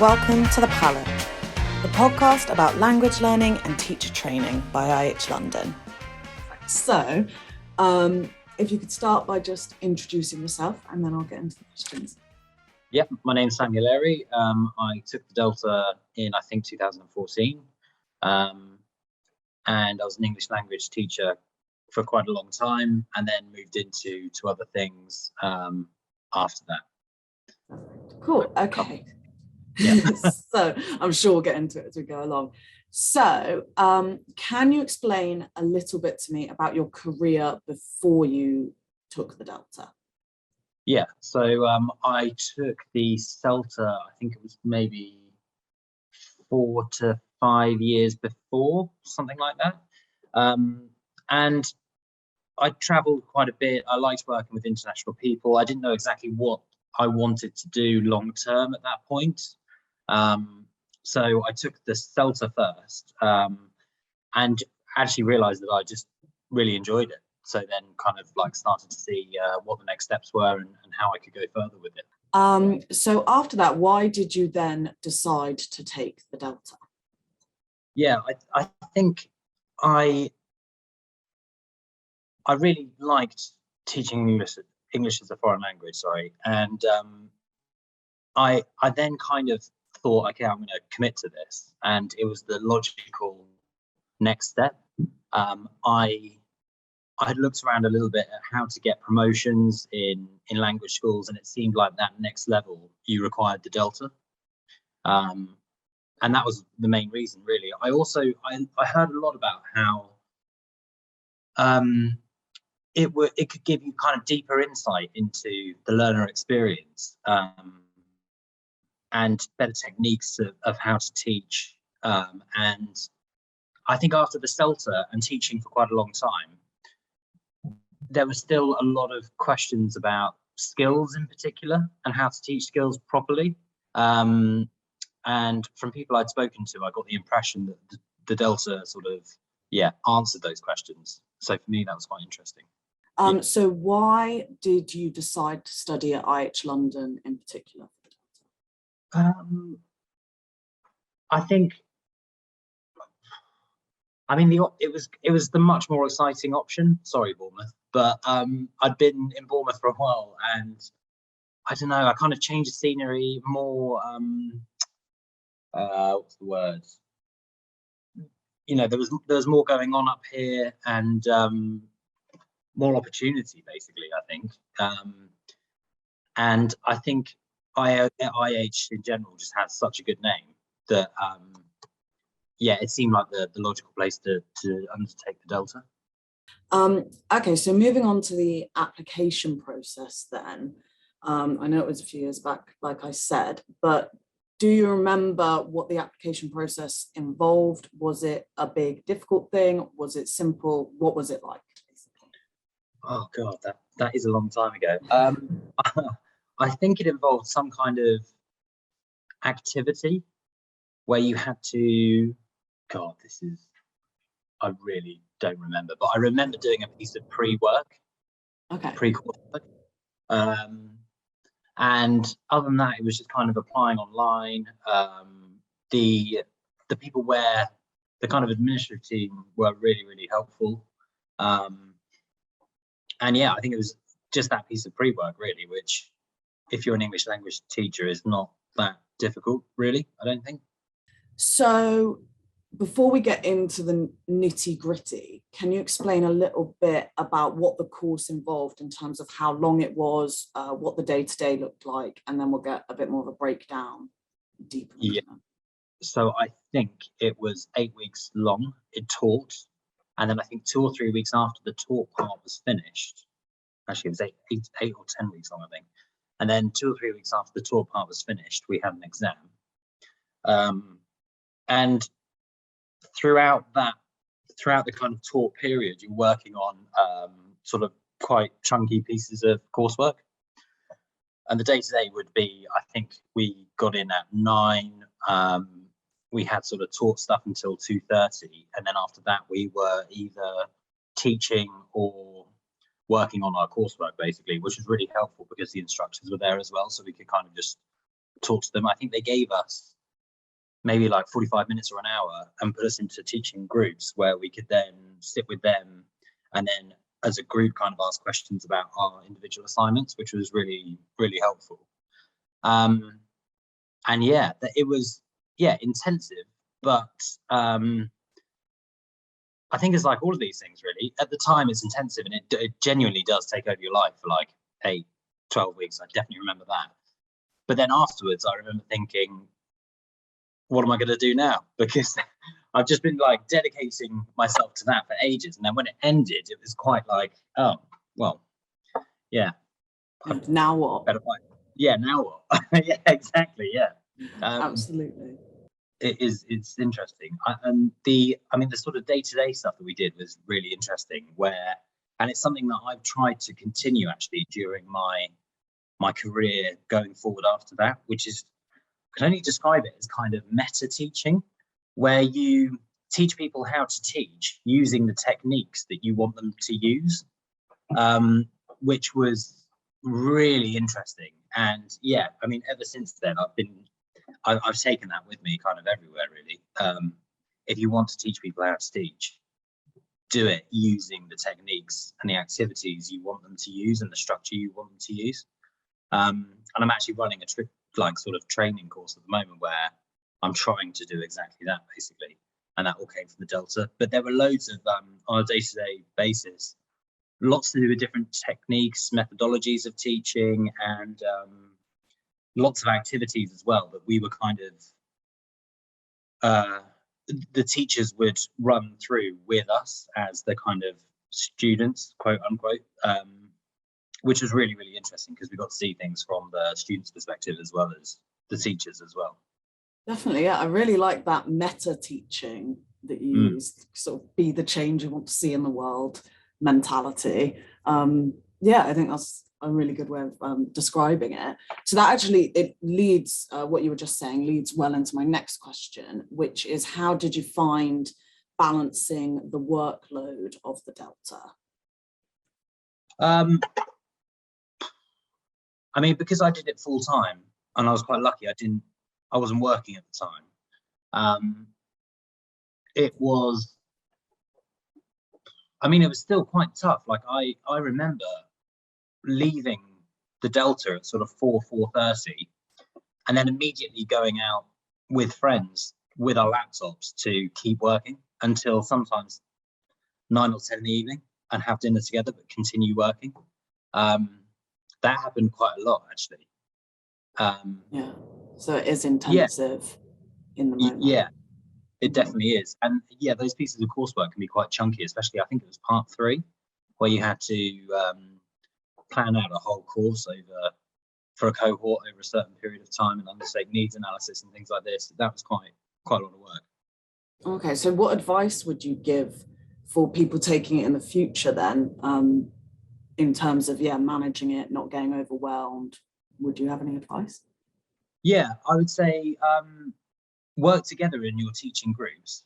Welcome to the PALLATT, the podcast about language learning and teacher training by IH London. So, if you could start by just introducing yourself and then I'll get into the questions. Yep, my name's Samuel Airy. I took the Delta in, I think, 2014. And I was an English language teacher for quite a long time and then moved into other things after that. Cool, okay. Yeah. So I'm sure we'll get into it as we go along. So can you explain a little bit to me about your career before you took the Delta? Yeah, so I took the CELTA, I think it was maybe 4 to 5 years before, something like that. And I traveled quite a bit. I liked working with international people. I didn't know exactly what I wanted to do long term at that point. So I took the CELTA first and actually realized that I just really enjoyed it. So then kind of like started to see what the next steps were and how I could go further with it. So after that, why did you then decide to take the Delta? Yeah, I think I really liked teaching English as a foreign language, and I then kind of thought, okay, I'm going to commit to this, and it was the logical next step. I had looked around a little bit at how to get promotions in language schools, and it seemed like that next level you required the Delta, and that was the main reason, really. I also I heard a lot about how it could give you kind of deeper insight into the learner experience. And better techniques of how to teach. And I think after the CELTA and teaching for quite a long time, there was still a lot of questions about skills in particular and how to teach skills properly. And from people I'd spoken to, I got the impression that the Delta sort of, answered those questions. So for me, that was quite interesting. So why did you decide to study at IH London in particular? I think, it was the much more exciting option. Sorry, Bournemouth, but I'd been in Bournemouth for a while, and I don't know. I kind of changed the scenery, more. What's the word? There was more going on up here, and more opportunity, basically. I think, and I think IH in general just has such a good name that it seemed like the logical place to undertake the Delta. Okay, so moving on to the application process then. I know it was a few years back, like I said, but do you remember what the application process involved? Was it a big, difficult thing? Was it simple? What was it like, basically? Oh God, that is a long time ago. I think it involved some kind of activity where you had to, I really don't remember, but I remember doing a piece of pre-work, pre-course work. And other than that, it was just kind of applying online. The people where the kind of administrative team were really, really helpful. And I think it was just that piece of pre-work, really, which, if you're an English language teacher, is not that difficult, really, I don't think. So before we get into the nitty gritty, can you explain a little bit about what the course involved in terms of how long it was, what the day-to-day looked like, and then we'll get a bit more of a breakdown deeper. Yeah. So I think it was 8 weeks long. It taught, and then I think 2 or 3 weeks after the taught part was finished, actually it was eight or 10 weeks long, I think. And then 2 or 3 weeks after the taught part was finished, we had an exam. And throughout the kind of taught period, you're working on sort of quite chunky pieces of coursework. And the day-to-day would be, I think we got in at 9. We had sort of taught stuff until 2:30, and then after that we were either teaching or working on our coursework, basically, which was really helpful because the instructors were there as well, so we could kind of just talk to them. I think they gave us maybe like 45 minutes or an hour and put us into teaching groups where we could then sit with them and then as a group kind of ask questions about our individual assignments, which was really, really helpful. And yeah, it was, intensive, but I think it's like all of these things really. At the time it's intensive and it genuinely does take over your life for like 8-12 weeks. I definitely remember that. But then afterwards, I remember thinking, what am I going to do now? Because I've just been like dedicating myself to that for ages. And then when it ended, it was quite like, oh, well, yeah. Now what? Yeah, now what? Yeah, exactly. Yeah. Absolutely. It's interesting. And the sort of day-to-day stuff that we did was really interesting and it's something that I've tried to continue actually during my career going forward after that, which is, I can only describe it as kind of meta teaching, where you teach people how to teach using the techniques that you want them to use, which was really interesting. And yeah, I mean, ever since then, I've taken that with me kind of everywhere, really. If you want to teach people how to teach, do it using the techniques and the activities you want them to use and the structure you want them to use. And I'm actually running a sort of training course at the moment where I'm trying to do exactly that, basically. And that all came from the Delta. But there were loads of, on a day-to-day basis, lots to do with different techniques, methodologies of teaching, and lots of activities as well that we were kind of, the teachers would run through with us as the kind of students, quote unquote, which was really, really interesting because we got to see things from the students' perspective as well as the teachers as well. Definitely, yeah. I really like that meta teaching that you use, sort of be the change you want to see in the world mentality. Yeah, I think that's a really good way of describing it. So that actually, it leads, what you were just saying leads well into my next question, which is, how did you find balancing the workload of the Delta? I mean, because I did it full time and I was quite lucky, I wasn't working at the time. It was still quite tough. Like I remember leaving the Delta at sort of 4:30 and then immediately going out with friends with our laptops to keep working until sometimes 9 or 10 in the evening and have dinner together, but continue working. That happened quite a lot, actually. Yeah, so it is intensive in the moment. Yeah, it definitely is. And yeah, those pieces of coursework can be quite chunky, especially I think it was part 3, where you had to plan out a whole course for a cohort over a certain period of time and undertake needs analysis and things like this. That was quite a lot of work. Okay, so what advice would you give for people taking it in the future then, in terms of, managing it, not getting overwhelmed? Would you have any advice? Yeah, I would say work together in your teaching groups.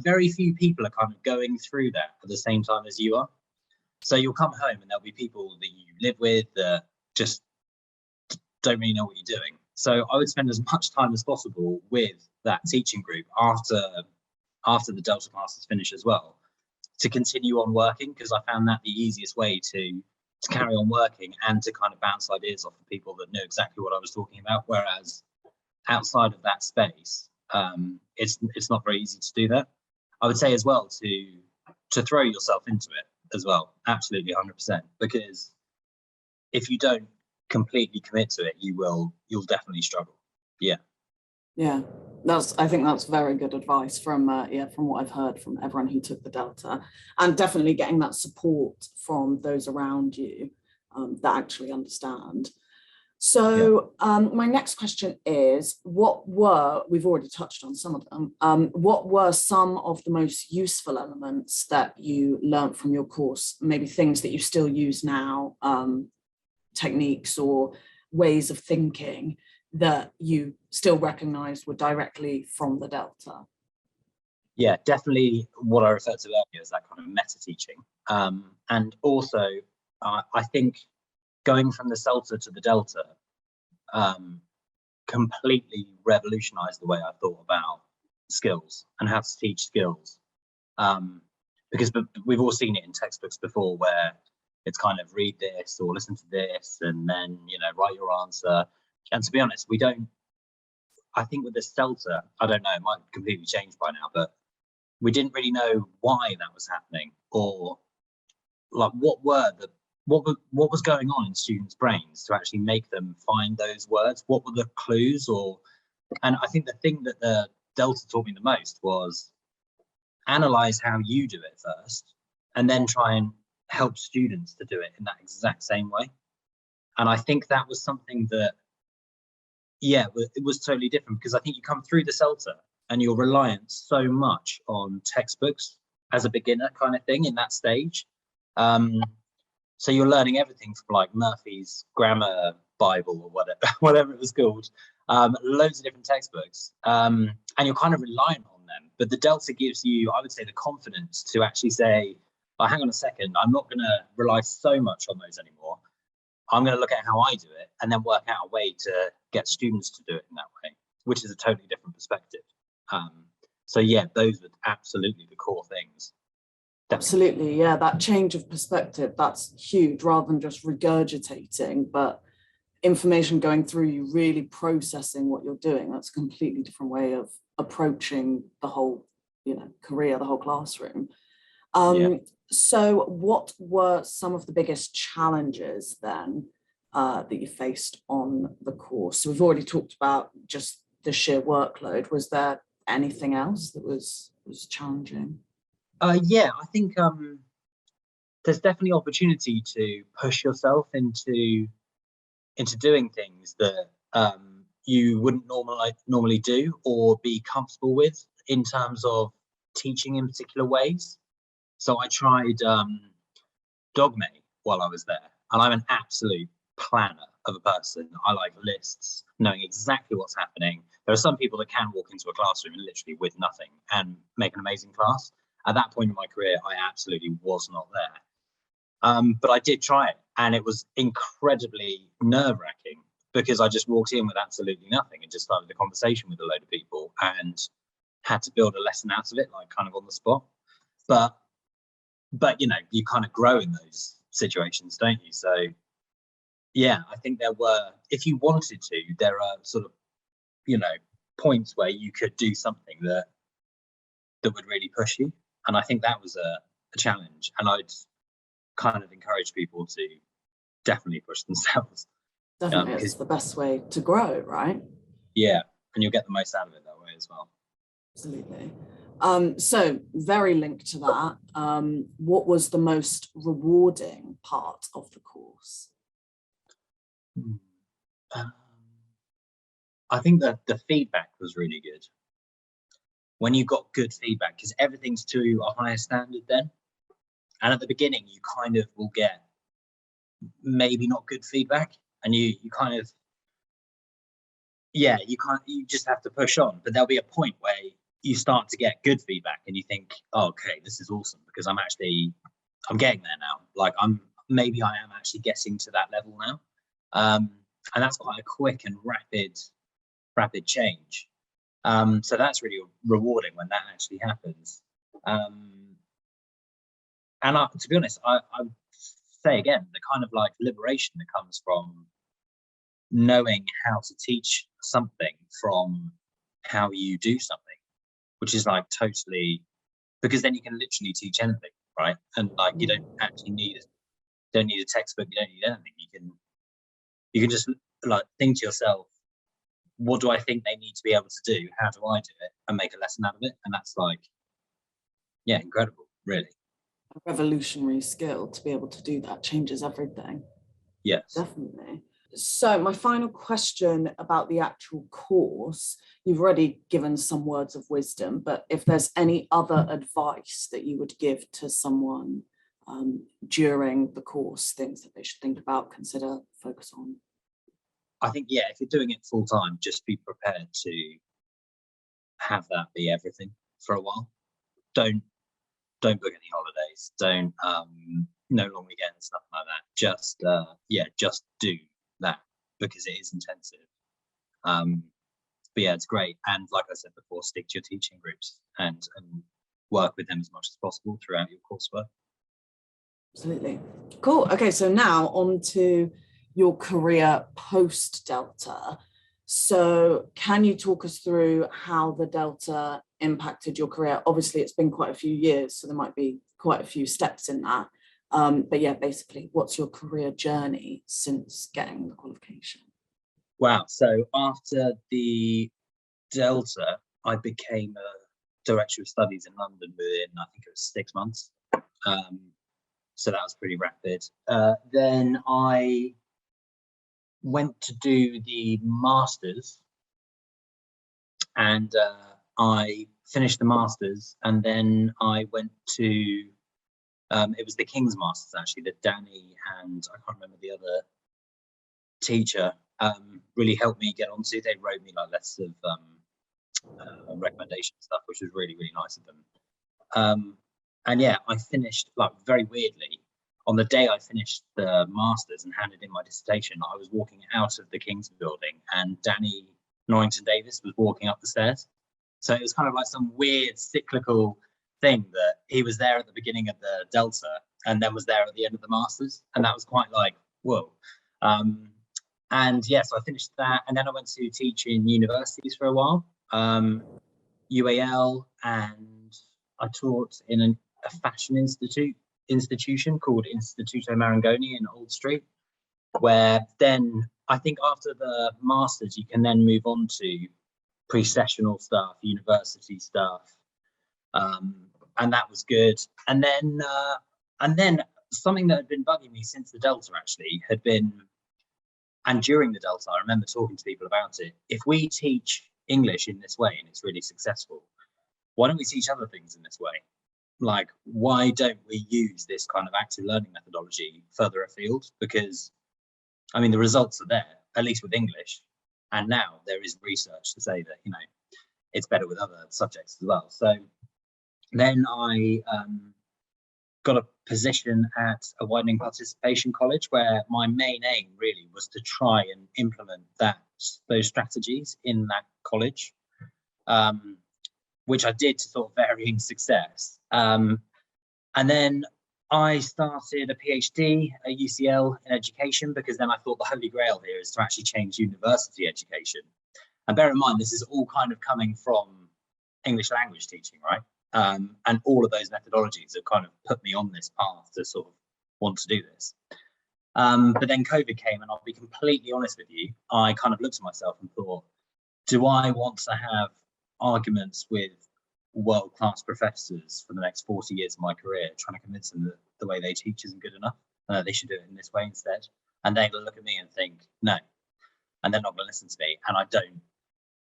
Very few people are kind of going through that at the same time as you are. So you'll come home and there'll be people that you live with that just don't really know what you're doing. So I would spend as much time as possible with that teaching group after the Delta classes finish as well, to continue on working, because I found that the easiest way to carry on working and to kind of bounce ideas off of people that know exactly what I was talking about. Whereas outside of that space, it's not very easy to do that. I would say as well to throw yourself into it as well, absolutely 100%, because if you don't completely commit to it, you'll definitely struggle. Yeah, I think that's very good advice from what I've heard from everyone who took the Delta, and definitely getting that support from those around you that actually understand. So my next question is, we've already touched on some of them, what were some of the most useful elements that you learned from your course, maybe things that you still use now, techniques or ways of thinking that you still recognized were directly from the Delta? Yeah, definitely what I referred to earlier is that kind of meta teaching. And also, I think going from the CELTA to the Delta, completely revolutionized the way I thought about skills and how to teach skills. Because we've all seen it in textbooks before, where it's kind of read this or listen to this and then, you know, write your answer. And to be honest, we don't, I think with the CELTA, I don't know, it might completely change by now, but we didn't really know why that was happening, or like what was going on in students' brains to actually make them find those words. What were the clues? And I think the thing that the Delta taught me the most was analyze how you do it first, and then try and help students to do it in that exact same way. And I think that was something that, yeah, it was totally different, because I think you come through the CELTA and you're reliant so much on textbooks as a beginner kind of thing in that stage. So you're learning everything from like Murphy's Grammar Bible or whatever it was called, loads of different textbooks, and you're kind of reliant on them. But the Delta gives you, I would say, the confidence to actually say, oh, hang on a second, I'm not going to rely so much on those anymore. I'm going to look at how I do it and then work out a way to get students to do it in that way, which is a totally different perspective. So yeah, those are absolutely the core things. Definitely. Absolutely, yeah, that change of perspective, that's huge, rather than just regurgitating, but information going through you, really processing what you're doing. That's a completely different way of approaching the whole, you know, career, the whole classroom. Yeah. So what were some of the biggest challenges then that you faced on the course? So we've already talked about just the sheer workload. Was there anything else that was challenging? Yeah, I think there's definitely opportunity to push yourself into doing things that you wouldn't normally do or be comfortable with in terms of teaching in particular ways. So I tried Dogme while I was there, and I'm an absolute planner of a person. I like lists, knowing exactly what's happening. There are some people that can walk into a classroom and literally with nothing and make an amazing class. At that point in my career, I absolutely was not there. But I did try it, and it was incredibly nerve-wracking, because I just walked in with absolutely nothing and just started a conversation with a load of people and had to build a lesson out of it, like kind of on the spot. But you know, you kind of grow in those situations, don't you? So yeah, I think there were, if you wanted to, there are sort of, you know, points where you could do something that would really push you. And I think that was a challenge. And I'd kind of encourage people to definitely push themselves. Definitely, it's the best way to grow, right? Yeah, and you'll get the most out of it that way as well. Absolutely. So very linked to that, what was the most rewarding part of the course? I think that the feedback was really good. When you got good feedback, because everything's to a higher standard then. And at the beginning, you kind of will get maybe not good feedback, and you kind of, yeah, you just have to push on. But there'll be a point where you start to get good feedback and you think, oh, okay, this is awesome, because I'm getting there now. Like I am actually getting to that level now. And that's quite a quick and rapid change. So that's really rewarding when that actually happens. And to be honest, I would say again, the kind of like liberation that comes from knowing how to teach something from how you do something, which is like totally, because then you can literally teach anything, right? And like you don't actually need a textbook, you don't need anything. You can just like think to yourself, what do I think they need to be able to do? How do I do it? And make a lesson out of it. And that's like, yeah, incredible, really. A revolutionary skill to be able to do that, changes everything. Yes. Definitely. So my final question about the actual course, you've already given some words of wisdom, but if there's any other advice that you would give to someone during the course, things that they should think about, consider, focus on? I think, yeah, if you're doing it full time, just be prepared to have that be everything for a while. Don't book any holidays. Don't no long weekends, nothing like that. Just do that, because it is intensive. But yeah, it's great. And like I said before, stick to your teaching groups and work with them as much as possible throughout your coursework. Absolutely. Cool. Okay, so now on to your career post Delta. So can you talk us through how the Delta impacted your career? Obviously, it's been quite a few years, so there might be quite a few steps in that. But yeah, basically, what's your career journey since getting the qualification? Wow. So after the Delta, I became a director of studies in London within, I think it was 6 months. So that was pretty rapid. Then I went to do the masters, and I finished the masters, and then I went to it was the King's Masters actually that Danny and I can't remember the other teacher really helped me get onto. They wrote me like letters of recommendation stuff, which was really, really nice of them. And yeah, I finished, like, very weirdly, on the day I finished the masters and handed in my dissertation, I was walking out of the King's building and Danny Norrington Davis was walking up the stairs. So it was kind of like some weird cyclical thing that he was there at the beginning of the Delta and then was there at the end of the masters, and that was quite like, whoa. And yeah, so I finished that, and then I went to teach in universities for a while, UAL, and I taught in a fashion institution called Instituto Marangoni in Old Street, where then I think after the masters you can then move on to pre-sessional stuff, university stuff, and that was good. And then something that had been bugging me since the Delta actually had been, and during the Delta I remember talking to people about it, if we teach English in this way and it's really successful, why don't we teach other things in this way? Like, why don't we use this kind of active learning methodology further afield? Because, I mean, the results are there, at least with English. And now there is research to say that, you know, it's better with other subjects as well. So then I got a position at a widening participation college where my main aim really was to try and implement those strategies in that college. Which I did to sort of varying success. And then I started a PhD at UCL in education, because then I thought the holy grail here is to actually change university education. And bear in mind, this is all kind of coming from English language teaching, right? And all of those methodologies have kind of put me on this path to sort of want to do this. But then COVID came, and I'll be completely honest with you, I kind of looked at myself and thought, do I want to have arguments with world-class professors for the next 40 years of my career, trying to convince them that the way they teach isn't good enough, they should do it in this way instead? And they're going to look at me and think, no, and they're not going to listen to me. And I don't.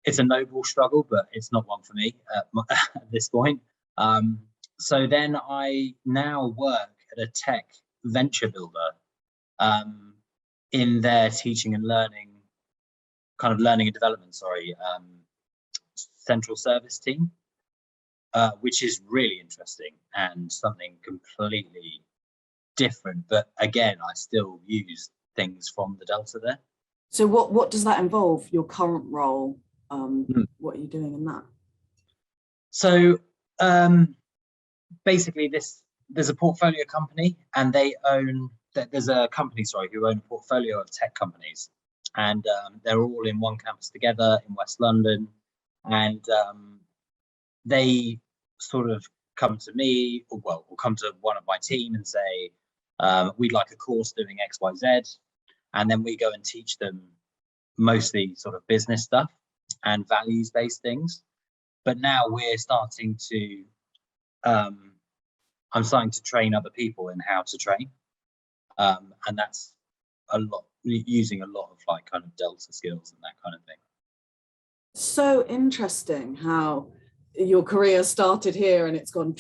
It's a noble struggle, but it's not one for me at this point. So then I now work at a tech venture builder in their teaching and learning, kind of learning and development, central service team, which is really interesting and something completely different. But again, I still use things from the Delta there. So what does that involve, your current role? What are you doing in that? So basically there's a portfolio company, and there's a company, who own a portfolio of tech companies, and they're all in one campus together in West London. And they sort of come to me, or come to one of my team and say, we'd like a course doing XYZ. And then we go and teach them mostly sort of business stuff and values-based things. But now we're starting to, I'm starting to train other people in how to train. And that's using a lot of like kind of Delta skills and that kind of thing. So interesting how your career started here and it's gone,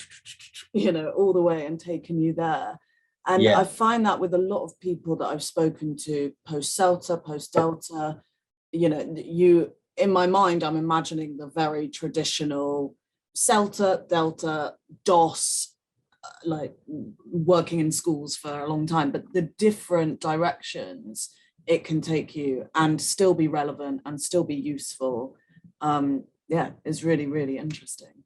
you know, all the way and taken you there. And yeah, I find that with a lot of people that I've spoken to post-CELTA, post-Delta, you know, in my mind, I'm imagining the very traditional CELTA, Delta, DOS, like working in schools for a long time, but the different directions it can take you and still be relevant and still be useful, yeah, is really, really interesting.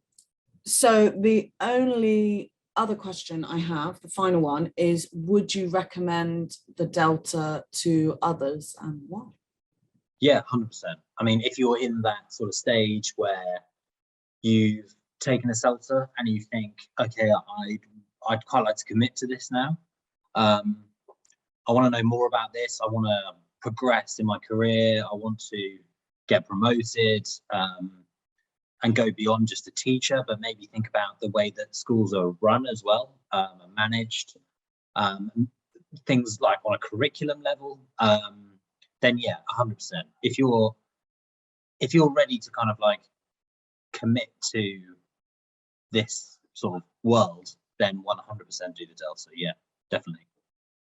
So the only other question I have, the final one, is would you recommend the Delta to others and why? Yeah, 100%. I mean, if you're in that sort of stage where you've taken a CELTA and you think, okay, I'd quite like to commit to this now. I want to know more about this. I want to progress in my career. I want to get promoted and go beyond just a teacher, but maybe think about the way that schools are run as well, and managed. Things like on a curriculum level, then yeah, 100%. If you're ready to kind of like commit to this sort of world, then 100% do the Delta. Yeah, definitely.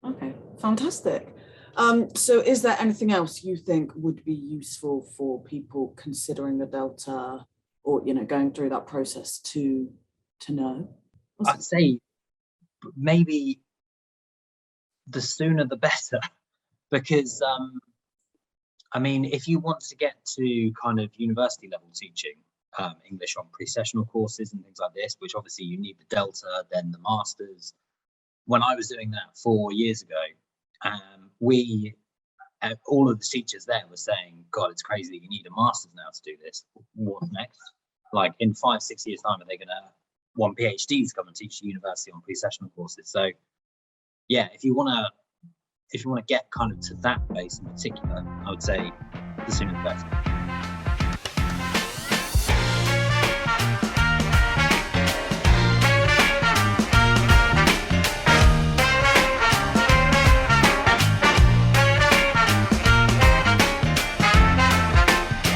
Okay, fantastic. So is there anything else you think would be useful for people considering the Delta or, you know, going through that process to know? I'd say maybe the sooner the better, because I mean, if you want to get to kind of university level teaching, English on pre-sessional courses and things like this, which obviously you need the Delta, then the masters. When I was doing that 4 years ago, all of the teachers there were saying, God, it's crazy, you need a master's now to do this. What's next? Like in 5-6 years time, are they gonna want PhDs come and teach the university on pre-sessional courses? So yeah, if you wanna get kind of to that base in particular, I would say the sooner the better.